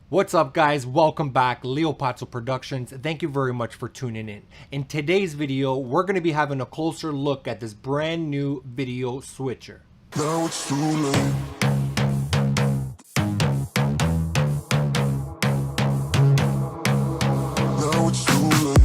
What's up guys, welcome back, LEOPAZZO Productions. Thank you very much for tuning in. In today's video, we're going to be having a closer look at this brand new video switcher. Now it's too late. Now it's too late.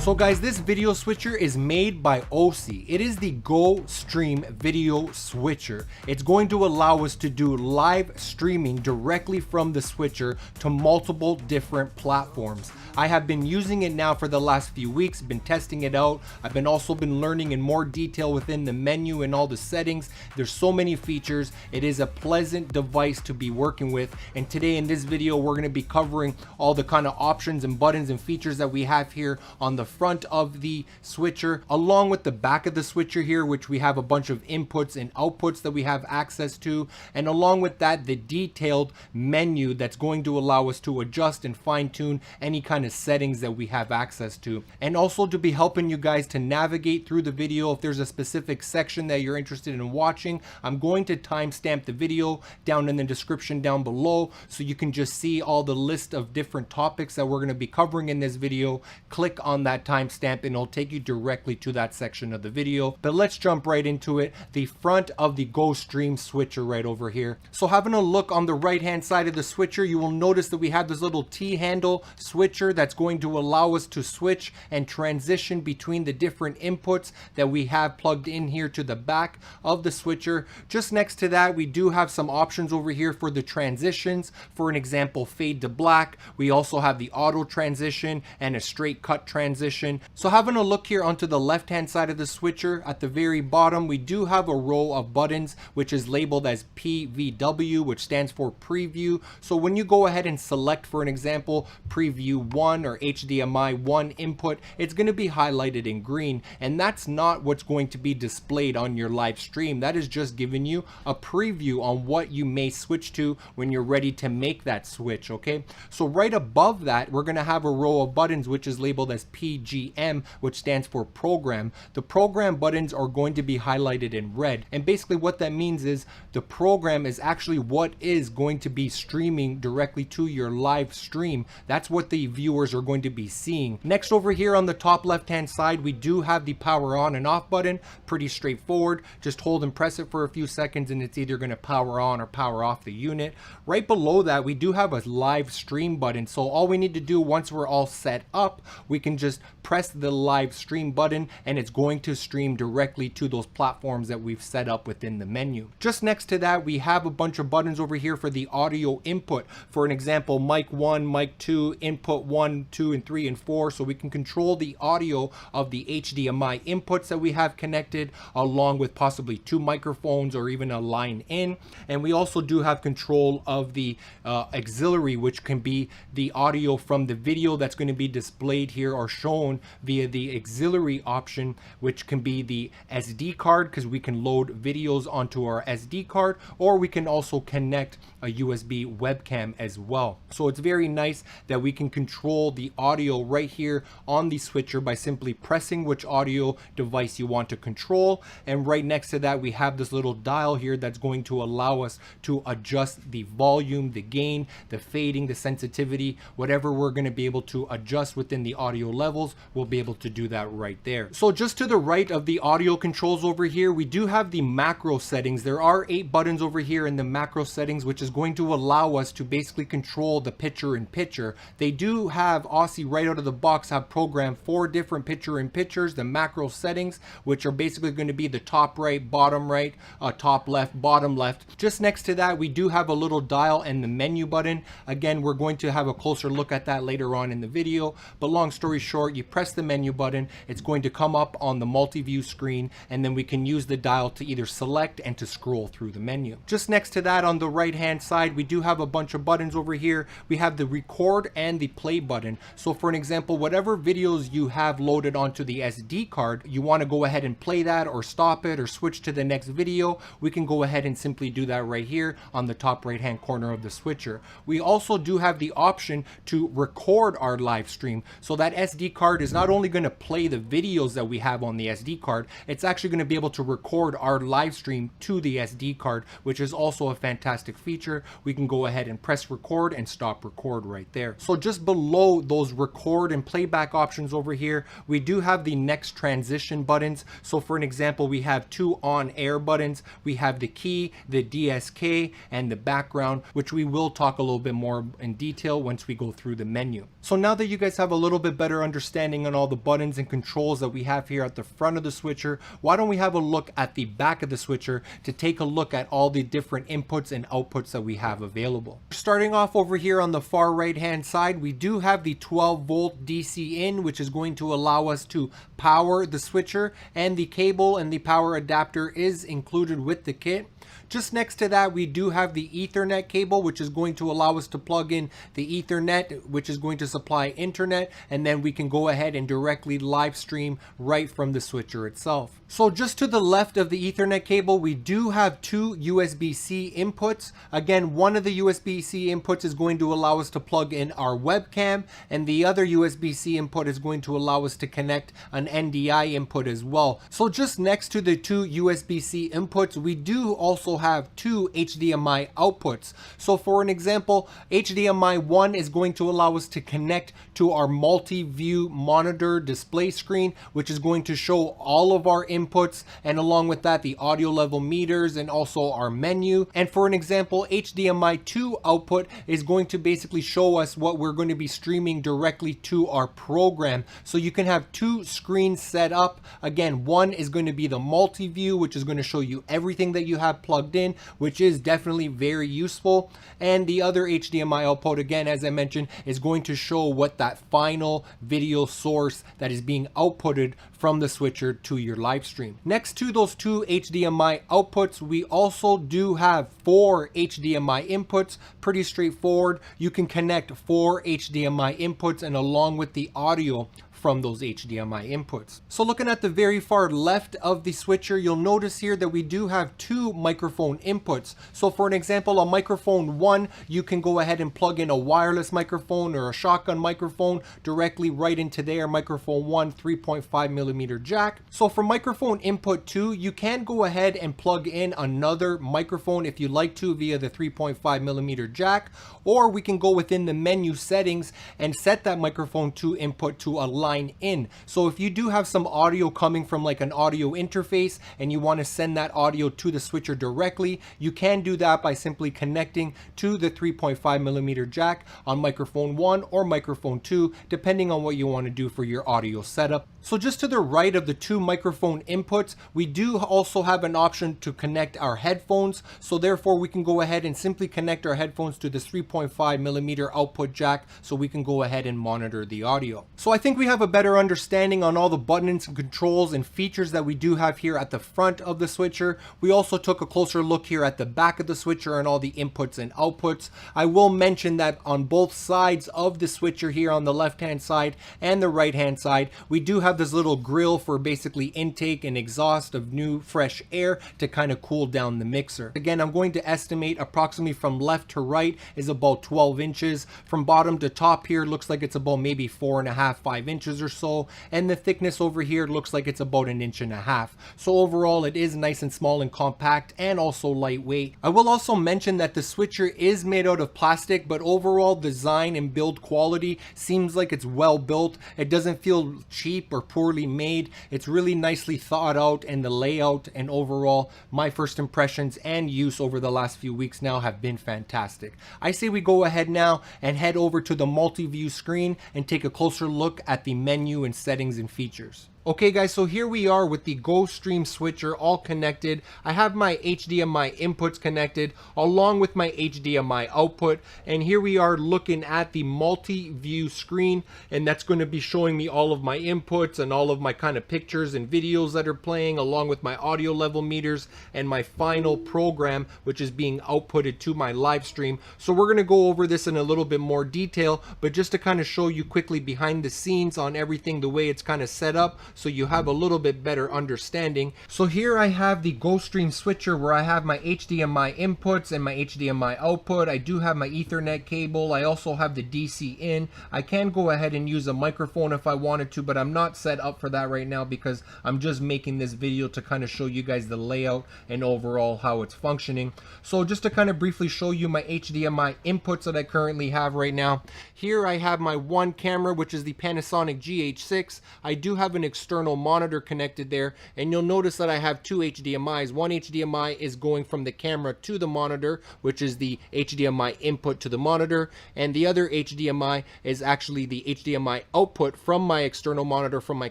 So guys, this video switcher is made by Osee. It is the GoStream video switcher. It's going to allow us to do live streaming directly from the switcher to multiple different platforms. I have been using it now for the last few weeks, been testing it out. I've also been learning in more detail within the menu and all the settings. There's so many features. It is a pleasant device to be working with. And today in this video, we're going to be covering all the kind of options and buttons and features that we have here on the front of the switcher, along with the back of the switcher here, which we have a bunch of inputs and outputs that we have access to, and along with that, the detailed menu that's going to allow us to adjust and fine-tune any kind of settings that we have access to, and also to be helping you guys to navigate through the video. If there's a specific section that you're interested in watching, I'm going to timestamp the video down in the description down below, so you can just see all the list of different topics that we're going to be covering in this video. Click on that timestamp and it'll take you directly to that section of the video. But let's jump right into it. The front of the GoStream switcher right over here. So having a look on the right hand side of the switcher, you will notice that we have this little T-handle switcher that's going to allow us to switch and transition between the different inputs that we have plugged in here to the back of the switcher. Just next to that, we do have some options over here for the transitions. For an example, fade to black. We also have the auto transition and a straight cut transition. So having a look here onto the left hand side of the switcher, at the very bottom we do have a row of buttons which is labeled as PVW, which stands for preview. So when you go ahead and select, for an example, preview 1 or HDMI 1 input, it's going to be highlighted in green, and that's not what's going to be displayed on your live stream. That is just giving you a preview on what you may switch to when you're ready to make that switch. Okay, so right above that we're going to have a row of buttons which is labeled as PGM, which stands for program. The program buttons are going to be highlighted in red, and basically what that means is the program is actually what is going to be streaming directly to your live stream. That's what the viewers are going to be seeing. Next, over here on the top left hand side, we do have the power on and off button. Pretty straightforward. Just hold and press it for a few seconds and it's either going to power on or power off the unit. Right below that, we do have a live stream button. So all we need to do once we're all set up, we can just press the live stream button and it's going to stream directly to those platforms that we've set up within the menu. Just next to that, we have a bunch of buttons over here for the audio input. For an example, mic 1, mic 2, input 1, 2, and 3, and 4. So we can control the audio of the HDMI inputs that we have connected, along with possibly 2 microphones or even a line in. And we also do have control of the auxiliary, which can be the audio from the video that's going to be displayed here or shown via the auxiliary option, which can be the SD card, because we can load videos onto our SD card, or we can also connect a USB webcam as well. So it's very nice that we can control the audio right here on the switcher by simply pressing which audio device you want to control. And right next to that, we have this little dial here that's going to allow us to adjust the volume, the gain, the fading, the sensitivity, whatever we're going to be able to adjust within the audio levels, we'll be able to do that right there. So just to the right of the audio controls over here, we do have the macro settings. There are 8 buttons over here in the macro settings, which is going to allow us to basically control the picture-in-picture. They do have, Osee right out of the box, have programmed 4 different picture-in-pictures, the macro settings, which are basically going to be the top right, bottom right, top left, bottom left. Just next to that, we do have a little dial and the menu button. Again, we're going to have a closer look at that later on in the video, but long story short, you press the menu button, it's going to come up on the MultiView screen, and then we can use the dial to either select and to scroll through the menu. Just next to that, on the right hand side, we do have a bunch of buttons over here. We have the record and the play button. So for an example, whatever videos you have loaded onto the SD card, you want to go ahead and play that or stop it or switch to the next video, we can go ahead and simply do that right here on the top right hand corner of the switcher. We also do have the option to record our live stream. So that SD card is not only going to play the videos that we have on the SD card, it's actually going to be able to record our live stream to the SD card, which is also a fantastic feature. We can go ahead and press record and stop record right there. So just below those record and playback options over here, we do have the next transition buttons. So for an example, we have two on air buttons. We have the key, the DSK, and the background, which we will talk a little bit more in detail once we go through the menu. So now that you guys have a little bit better understanding on all the buttons and controls that we have here at the front of the switcher, why don't we have a look at the back of the switcher to take a look at all the different inputs and outputs that we have available. Starting off over here on the far right hand side, we do have the 12-volt DC in, which is going to allow us to power the switcher, and the cable and the power adapter is included with the kit. Just next to that, we do have the Ethernet cable, which is going to allow us to plug in the Ethernet, which is going to supply internet, and then we can go ahead and directly live stream right from the switcher itself. So just to the left of the Ethernet cable, we do have two USB-C inputs. Again, one of the USB-C inputs is going to allow us to plug in our webcam, and the other USB-C input is going to allow us to connect an NDI input as well. So just next to the two USB-C inputs, we do also have two HDMI outputs. So for an example, HDMI 1 is going to allow us to connect to our multi-view monitor display screen, which is going to show all of our inputs, and along with that, the audio level meters and also our menu. And for an example, HDMI 2 output is going to basically show us what we're going to be streaming directly to our program. So you can have two screens set up. Again, one is going to be the multi-view, which is going to show you everything that you have plugged in, which is definitely very useful. And the other HDMI output, again, as I mentioned, is going to show what that final video source that is being outputted from the switcher to your live stream. Next to those two HDMI outputs, we also do have 4 HDMI inputs. Pretty straightforward. You can connect 4 HDMI inputs, and along with the audio from those HDMI inputs. So looking at the very far left of the switcher, you'll notice here that we do have two microphone inputs. So for an example, on microphone 1, you can go ahead and plug in a wireless microphone or a shotgun microphone directly right into there. Microphone 1, 3.5mm jack. So for microphone input 2, you can go ahead and plug in another microphone if you like to via the 3.5mm jack, or we can go within the menu settings and set that microphone 2 input to a line in. So if you do have some audio coming from like an audio interface and you want to send that audio to the switcher directly, you can do that by simply connecting to the 3.5mm jack on microphone 1 or microphone 2, depending on what you want to do for your audio setup. So just to the right of the two microphone inputs, we do also have an option to connect our headphones. So therefore we can go ahead and simply connect our headphones to this 3.5mm output jack so we can go ahead and monitor the audio. So I think we have a better understanding on all the buttons and controls and features that we do have here at the front of the switcher. We also took a closer look here at the back of the switcher and all the inputs and outputs. I will mention that on both sides of the switcher here, on the left hand side and the right hand side, we do have this little grill for basically intake and exhaust of new fresh air to kind of cool down the mixer. Again, I'm going to estimate approximately from left to right is about 12 inches. From bottom to top here looks like it's about maybe 4.5, 5 inches or so, and the thickness over here looks like it's about 1.5 inches. So overall it is nice and small and compact and also lightweight. I will also mention that the switcher is made out of plastic, but overall design and build quality seems like it's well built. It doesn't feel cheap or poorly made. It's really nicely thought out, and the layout and overall my first impressions and use over the last few weeks now have been fantastic. I say we go ahead now and head over to the MultiView screen and take a closer look at the menu and settings and features. Okay guys, so here we are with the GoStream switcher all connected. I have my HDMI inputs connected along with my HDMI output, and here we are looking at the multi-view screen, and that's going to be showing me all of my inputs and all of my kind of pictures and videos that are playing, along with my audio level meters and my final program, which is being outputted to my live stream. So we're going to go over this in a little bit more detail, but just to kind of show you quickly behind the scenes on everything, the way it's kind of set up, so you have a little bit better understanding. So here I have the GoStream switcher where I have my HDMI inputs and my HDMI output. I do have my Ethernet cable. I also have the DC in. I can go ahead and use a microphone if I wanted to, but I'm not set up for that right now because I'm just making this video to kind of show you guys the layout and overall how it's functioning. So just to kind of briefly show you my HDMI inputs that I currently have right now. Here I have my one camera, which is the Panasonic GH6. I do have an external monitor connected there, and you'll notice that I have two HDMIs. One HDMI is going from the camera to the monitor, which is the HDMI input to the monitor, and the other HDMI is actually the HDMI output from my external monitor from my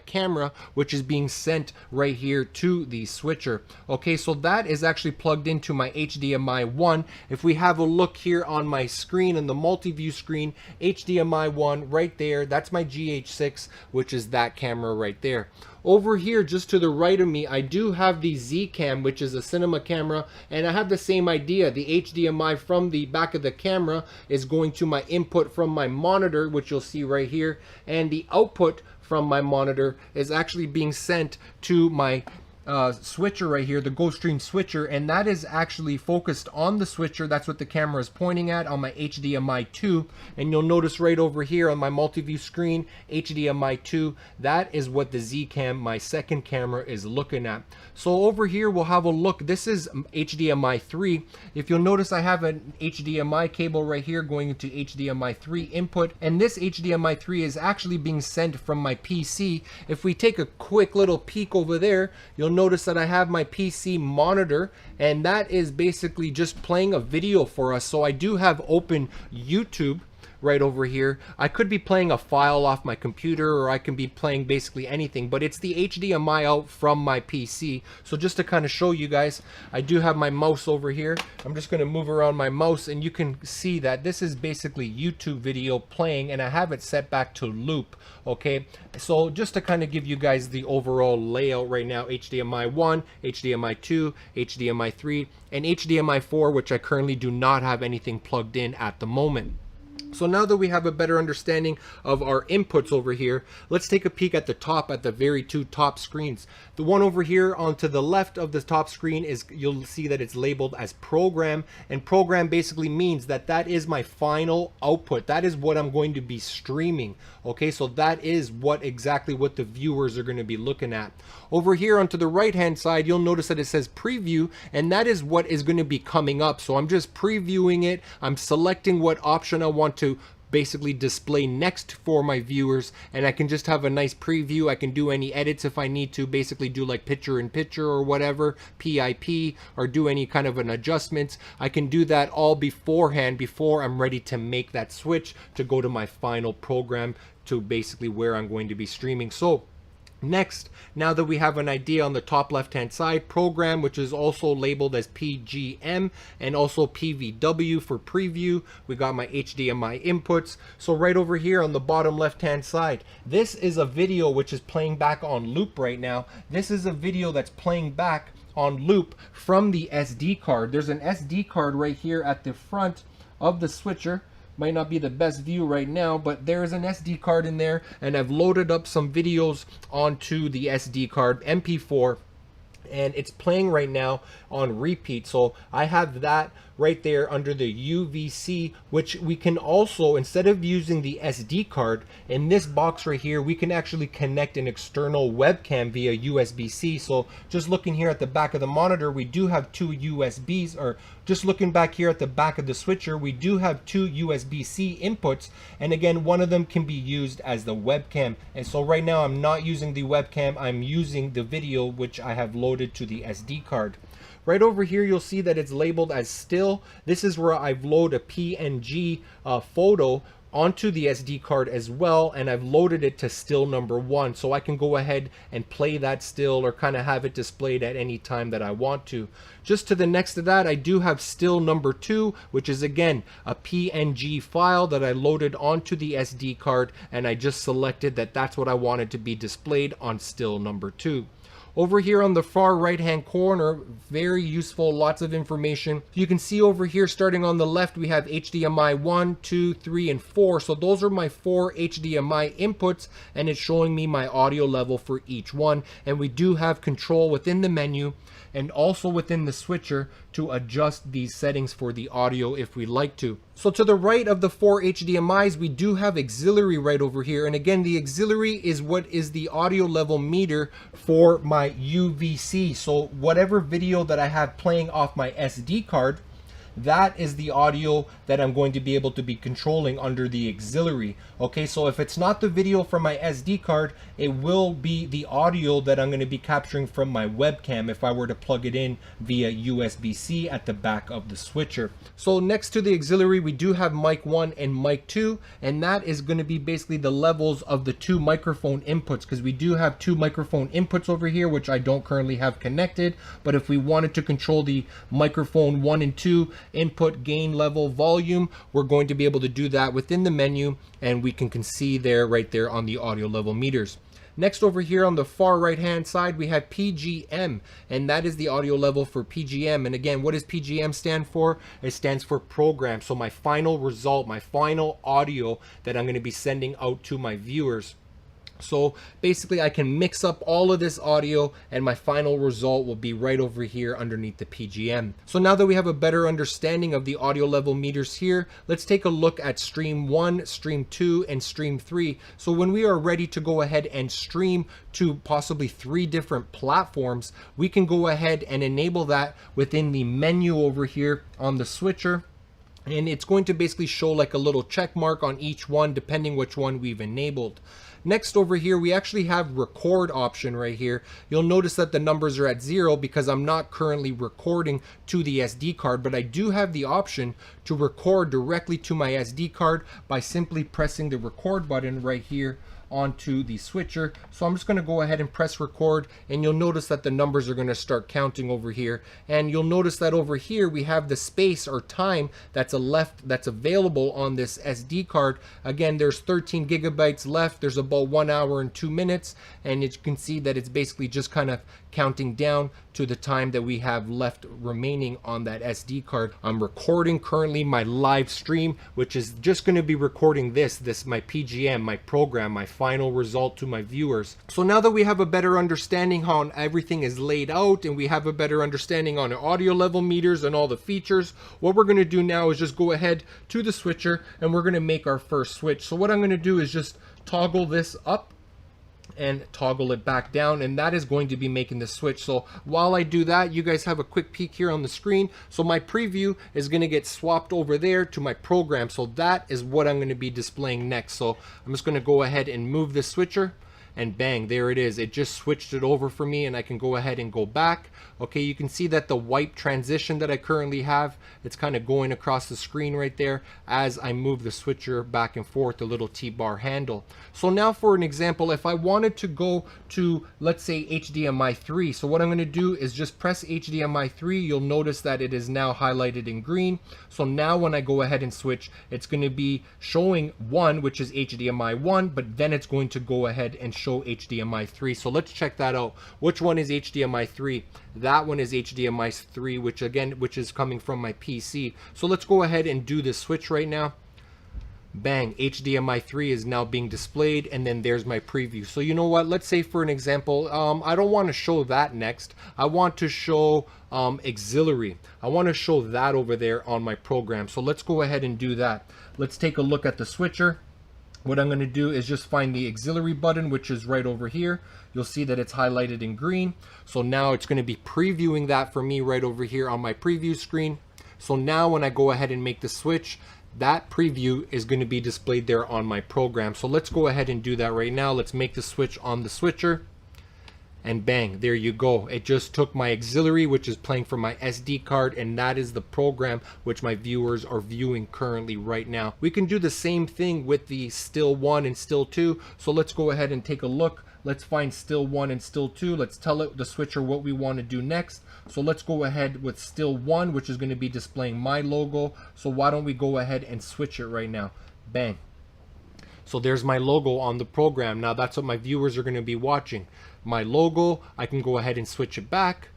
camera, which is being sent right here to the switcher. Okay, so that is actually plugged into my HDMI 1. If we have a look here on my screen, in the multi-view screen, HDMI 1 right there, that's my GH6, which is that camera right there. Over here, just to the right of me, I do have the Z-Cam, which is a cinema camera, and I have the same idea. The HDMI from the back of the camera is going to my input from my monitor, which you'll see right here, and the output from my monitor is actually being sent to my switcher right here, the GoStream switcher, and that is actually focused on the switcher. That's what the camera is pointing at on my HDMI 2, and you'll notice right over here on my multi-view screen, HDMI 2, that is what the Z-Cam, my second camera, is looking at. So over here we'll have a look. This is HDMI 3. If you'll notice, I have an HDMI cable right here going into HDMI 3 input, and this HDMI 3 is actually being sent from my PC. If we take a quick little peek over there, you'll notice that I have my PC monitor, and that is basically just playing a video for us. So I do have open YouTube right over here. I could be playing a file off my computer, or I can be playing basically anything, but it's the HDMI out from my PC. So just to kind of show you guys, I do have my mouse over here. I'm just going to move around my mouse, and you can see that this is basically YouTube video playing, and I have it set back to loop. Okay, so just to kind of give you guys the overall layout right now, HDMI 1, HDMI 2, HDMI 3, and HDMI 4, which I currently do not have anything plugged in at the moment. So now that we have a better understanding of our inputs over here, let's take a peek at the top, at the very two top screens. The one over here onto the left of the top screen is, you'll see that it's labeled as program, and program basically means that that is my final output. That is what I'm going to be streaming. Okay, so that is exactly what the viewers are going to be looking at. Over here onto the right hand side, you'll notice that it says preview, and that is what is going to be coming up. So I'm just previewing it. I'm selecting what option I want to basically display next for my viewers, and I can just have a nice preview. I can do any edits if I need to, basically do like picture in picture or whatever, PIP, or do any kind of an adjustments. I can do that all beforehand, before I'm ready to make that switch to go to my final program, to basically where I'm going to be streaming. So next, now that we have an idea on the top left hand side, program, which is also labeled as PGM, and also PVW for preview, we got my HDMI inputs. So right over here on the bottom left hand side, this is a video which is playing back on loop right now. This is a video that's playing back on loop from the SD card. There's an SD card right here at the front of the switcher. Might not be the best view right now, but there is an SD card in there, and I've loaded up some videos onto the SD card, MP4, and it's playing right now on repeat. So I have that right there under the UVC, which we can also, instead of using the SD card, in this box right here, we can actually connect an external webcam via USB-C. So just looking here at the back of the monitor, we do have two USBs, or just looking back here at the back of the switcher, we do have two USB-C inputs, and again, one of them can be used as the webcam. And so right now I'm not using the webcam, I'm using the video which I have loaded to the SD card. Right over here, you'll see that it's labeled as still. This is where I've loaded a PNG photo onto the SD card as well, and I've loaded it to still number 1, so I can go ahead and play that still or kind of have it displayed at any time that I want to. Just to the next of that, I do have still number 2, which is again a PNG file that I loaded onto the SD card, and I just selected that that's what I wanted to be displayed on still number 2. Over here on the far right hand corner, very useful, lots of information. You can see over here, starting on the left, we have HDMI 1, 2, 3, and 4. So those are my 4 HDMI inputs, and it's showing me my audio level for each one. And we do have control within the menu and also within the switcher to adjust these settings for the audio if we like to. So to the right of the 4 HDMIs, we do have auxiliary right over here. And again, the auxiliary is what is the audio level meter for my UVC. So whatever video that I have playing off my SD card, that is the audio that I'm going to be able to be controlling under the auxiliary. Okay, so if it's not the video from my SD card, it will be the audio that I'm going to be capturing from my webcam if I were to plug it in via USB-C at the back of the switcher. So next to the auxiliary, we do have mic 1 and mic 2, and that is going to be basically the levels of the 2 microphone inputs, because we do have 2 microphone inputs over here, which I don't currently have connected. But if we wanted to control the microphone 1 and 2 input gain level volume, we're going to be able to do that within the menu, and we can see there right there on the audio level meters. Next, over here on the far right hand side, we have PGM, and that is the audio level for PGM. And again, what does PGM stand for? It stands for program. So my final result, my final audio that I'm going to be sending out to my viewers. So basically I can mix up all of this audio, and my final result will be right over here underneath the PGM. So now that we have a better understanding of the audio level meters here, let's take a look at stream 1, stream 2, and stream 3. So when we are ready to go ahead and stream to possibly 3 different platforms, we can go ahead and enable that within the menu over here on the switcher. And it's going to basically show like a little check mark on each one depending which one we've enabled. Next over here, we actually have record option right here. You'll notice that the numbers are at 0 because I'm not currently recording to the SD card, but I do have the option to record directly to my SD card by simply pressing the record button right here onto the switcher. So I'm just going to go ahead and press record, and you'll notice that the numbers are going to start counting over here. And you'll notice that over here we have the space or time that's available on this SD card. Again, there's 13 gigabytes left. There's about 1 hour and 2 minutes, and you can see that it's basically just kind of counting down to the time that we have left remaining on that SD card. I'm recording currently my live stream, which is just going to be recording this my PGM, my program, my final result to my viewers. So now that we have a better understanding how everything is laid out, and we have a better understanding on the audio level meters and all the features, what we're going to do now is just go ahead to the switcher, and we're going to make our first switch. So what I'm going to do is just toggle this up and toggle it back down, and that is going to be making the switch. So while I do that, you guys have a quick peek here on the screen. So my preview is going to get swapped over there to my program. So that is what I'm going to be displaying next. So I'm just going to go ahead and move the switcher, and bang, there it is. It just switched it over for me, and I can go ahead and go back. Okay, you can see that the wipe transition that I currently have, it's kind of going across the screen right there as I move the switcher back and forth, the little T-bar handle. So now for an example, if I wanted to go to, let's say, HDMI 3, so what I'm going to do is just press HDMI 3. You'll notice that it is now highlighted in green. So now when I go ahead and switch, it's going to be showing 1, which is HDMI 1, but then it's going to go ahead and show HDMI 3. So let's check that out. Which one is HDMI 3? That one is HDMI 3, which is coming from my PC. So let's go ahead and do this switch right now. Bang, HDMI 3 is now being displayed, and then there's my preview. So you know what, let's say for an example, I don't want to show that next. I want to show auxiliary. I want to show that over there on my program. So let's go ahead and do that. Let's take a look at the switcher. What I'm going to do is just find the auxiliary button, which is right over here. You'll see that it's highlighted in green. So now it's going to be previewing that for me right over here on my preview screen. So now when I go ahead and make the switch, that preview is going to be displayed there on my program. So let's go ahead and do that right now. Let's make the switch on the switcher. and bang, there you go. It just took my auxiliary, which is playing from my SD card, and that is the program which my viewers are viewing currently right now. We can do the same thing with the still 1 and still 2. So let's go ahead and take a look. Let's find still 1 and still 2. Let's tell it, the switcher, what we want to do next. So let's go ahead with still 1, which is going to be displaying my logo. So why don't we go ahead and switch it right now? Bang. So there's my logo on the program. Now that's what my viewers are going to be watching. My logo, I can go ahead and switch it back.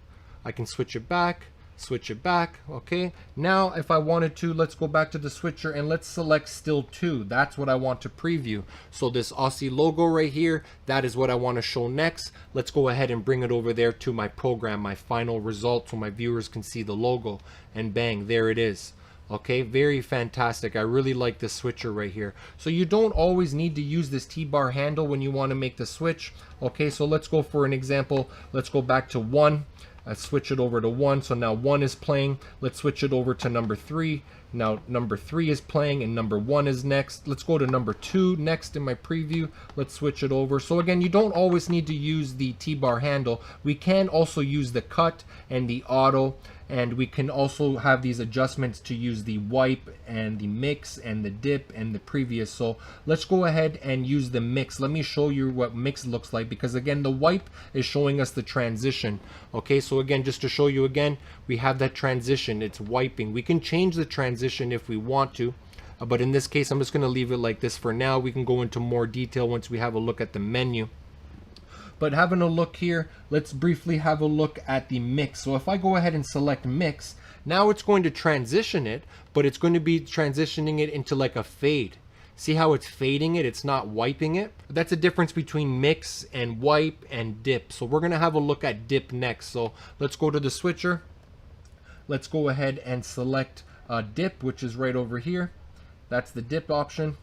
I can switch it back, switch it back. Okay, now if I wanted to, let's go back to the switcher and let's select still 2. That's what I want to preview. So this Osee logo right here, that is what I want to show next. Let's go ahead and bring it over there to my program, my final result, so my viewers can see the logo, and bang, there it is. Okay, very fantastic. I really like this switcher right here. So you don't always need to use this T-bar handle when you want to make the switch. Okay, so let's go for an example. Let's go back to 1. Let's switch it over to 1. So now 1 is playing. Let's switch it over to number 3. Now number 3 is playing and number 1 is next. Let's go to number 2 next in my preview. Let's switch it over. So again, you don't always need to use the T-bar handle. We can also use the cut and the auto, and we can also have these adjustments to use the wipe and the mix and the dip and the previous. So let's go ahead and use the mix. Let me show you what mix looks like, because again, the wipe is showing us the transition. Okay, so again, just to show you again, we have that transition. It's wiping. We can change the transition if we want to, but in this case, I'm just going to leave it like this for now. We can go into more detail once we have a look at the menu. But having a look here, let's briefly have a look at the mix. So if I go ahead and select mix, now it's going to transition it, but it's going to be transitioning it into like a fade. See how it's fading it? It's not wiping it. That's a difference between mix and wipe and dip. So we're going to have a look at dip next. So let's go to the switcher. Let's go ahead and select dip, which is right over here. That's the dip option.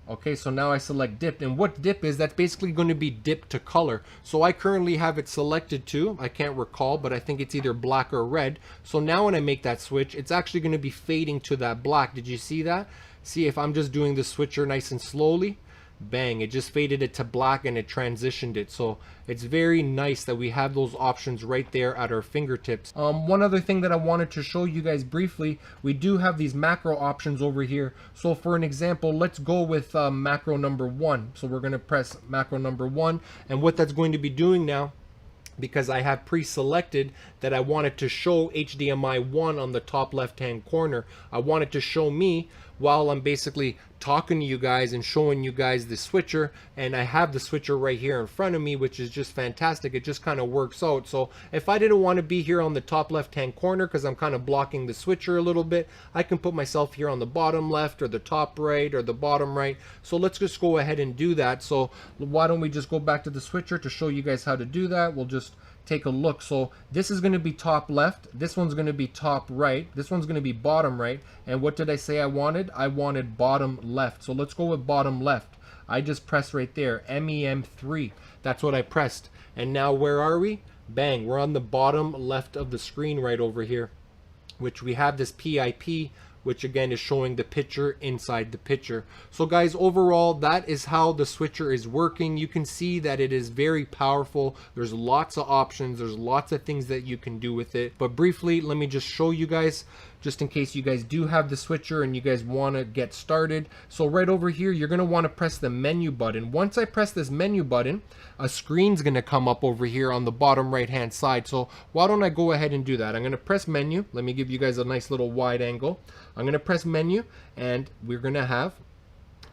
Okay, so now I select dip, and what dip is, that's basically going to be dip to color. So I currently have it selected to, I can't recall, but I think it's either black or red. So now when I make that switch, it's actually going to be fading to that black. Did you see that? See, if I'm just doing the switcher nice and slowly, bang, it just faded it to black and it transitioned it. So it's very nice that we have those options right there at our fingertips. One other thing that I wanted to show you guys briefly, we do have these macro options over here. So for an example, let's go with macro number 1. So we're going to press macro number 1, and what that's going to be doing now, because I have pre-selected that I wanted to show HDMI 1 on the top left hand corner. I want it to show me while I'm basically talking to you guys and showing you guys the switcher, and I have the switcher right here in front of me, which is just fantastic. It just kind of works out. So if I didn't want to be here on the top left hand corner because I'm kind of blocking the switcher a little bit, I can put myself here on the bottom left or the top right or the bottom right. So let's just go ahead and do that. So why don't we just go back to the switcher to show you guys how to do that. We'll just take a look. So this is going to be top left, this one's going to be top right, this one's going to be bottom right, and what did I say I wanted? I wanted bottom left. So let's go with bottom left. I just pressed right there, MEM3. That's what I pressed. And now where are we? Bang, we're on the bottom left of the screen right over here, which we have this PIP, which again is showing the picture inside the picture. So guys, overall, that is how the switcher is working. You can see that it is very powerful. There's lots of options. There's lots of things that you can do with it. But briefly, let me just show you guys, just in case you guys do have the switcher and you guys want to get started. So right over here, you're going to want to press the menu button. Once I press this menu button, a screen's going to come up over here on the bottom right hand side. So why don't I go ahead and do that? I'm going to press menu. Let me give you guys a nice little wide angle. I'm going to press menu, and we're going to have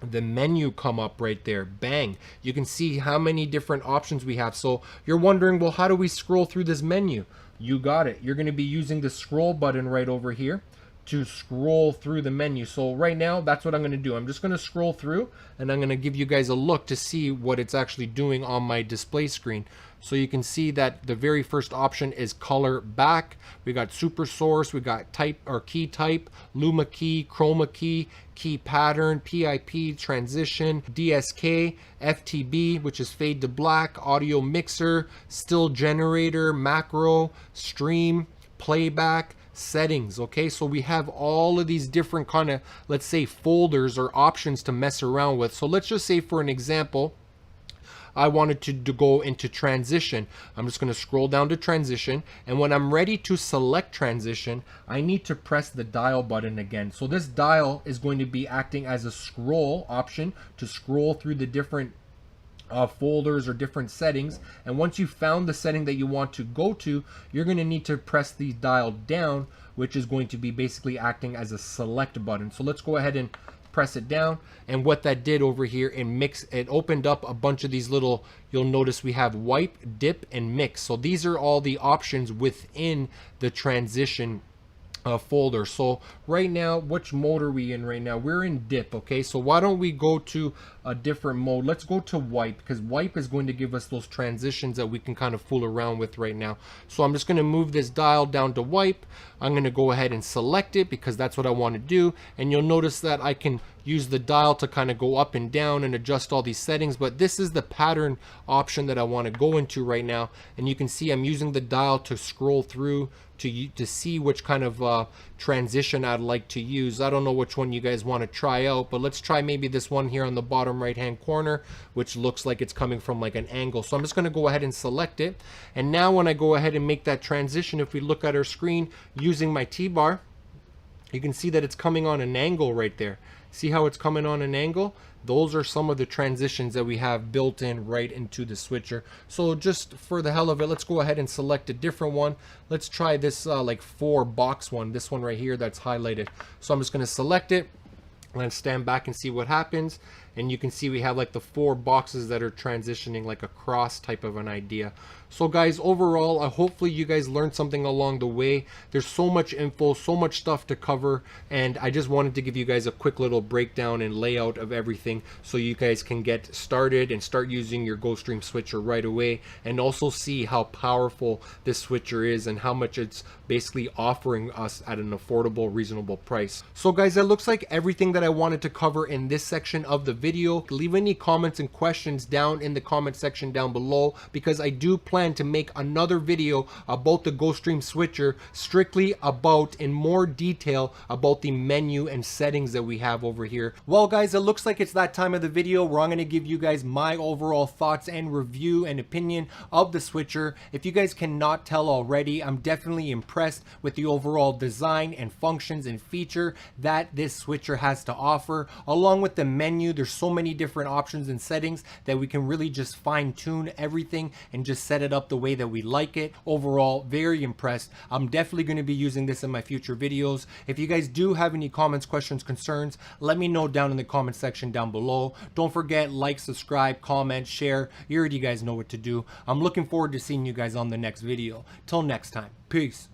the menu come up right there. Bang, you can see how many different options we have. So you're wondering, well, how do we scroll through this menu? You got it. You're going to be using the scroll button right over here to scroll through the menu. So right now, that's what I'm going to do. I'm just going to scroll through, and I'm going to give you guys a look to see what it's actually doing on my display screen. So you can see that the very first option is color back. We got super source, we got type or key type, luma key, chroma key, key pattern, PIP, transition, DSK, FTB, which is fade to black, audio mixer, still generator, macro, stream, playback, settings. Okay, so we have all of these different kind of, let's say, folders or options to mess around with. So let's just say, for an example, I wanted to go into transition. I'm just going to scroll down to transition, and when I'm ready to select transition, I need to press the dial button again. So this dial is going to be acting as a scroll option to scroll through the different folders or different settings, and once you found the setting that you want to go to, you're going to need to press the dial down, which is going to be basically acting as a select button. So let's go ahead and press it down, and what that did over here it opened up a bunch of these little, you'll notice we have wipe, dip, and mix. So these are all the options within the transition folder. So right now, which mode are we in right now? We're in dip. Okay, so why don't we go to a different mode? Let's go to wipe, because wipe is going to give us those transitions that we can kind of fool around with right now. So I'm just going to move this dial down to wipe. I'm going to go ahead and select it because that's what I want to do, and you'll notice that I can use the dial to kind of go up and down and adjust all these settings, but this is the pattern option that I want to go into right now. And you can see I'm using the dial to scroll through to see which kind of transition I'd like to use. I don't know which one you guys want to try out, but let's try maybe this one here on the bottom right hand corner, which looks like it's coming from like an angle. So I'm just going to go ahead and select it, and now when I go ahead and make that transition, if we look at our screen using my T-bar, you can see that it's coming on an angle right there. See how it's coming on an angle? Those are some of the transitions that we have built in right into the switcher. So just for the hell of it, let's go ahead and select a different one. Let's try this like 4 box one, this one right here that's highlighted. So I'm just going to select it. Let's stand back and see what happens, and you can see we have like the 4 boxes that are transitioning like a cross type of an idea. So guys, overall, hopefully you guys learned something along the way. There's so much info, so much stuff to cover, and I just wanted to give you guys a quick little breakdown and layout of everything so you guys can get started and start using your GoStream switcher right away, and also see how powerful this switcher is and how much it's basically offering us at an affordable, reasonable price. So guys, that looks like everything that I wanted to cover in this section of the video. Leave any comments and questions down in the comment section down below, because I do plan to make another video about the GoStream switcher, strictly about in more detail about the menu and settings that we have over here. Well guys, it looks like it's that time of the video where I'm going to give you guys my overall thoughts and review and opinion of the switcher. If you guys cannot tell already, I'm definitely impressed with the overall design and functions and feature that this switcher has to offer. Along with the menu, there's so many different options and settings that we can really just fine tune everything and just set it up the way that we like it. Overall, very impressed. I'm definitely going to be using this in my future videos. If you guys do have any comments, questions, concerns, let me know down in the comment section down below. Don't forget, like, subscribe, comment, share. You already guys know what to do. I'm looking forward to seeing you guys on the next video. Till next time, peace.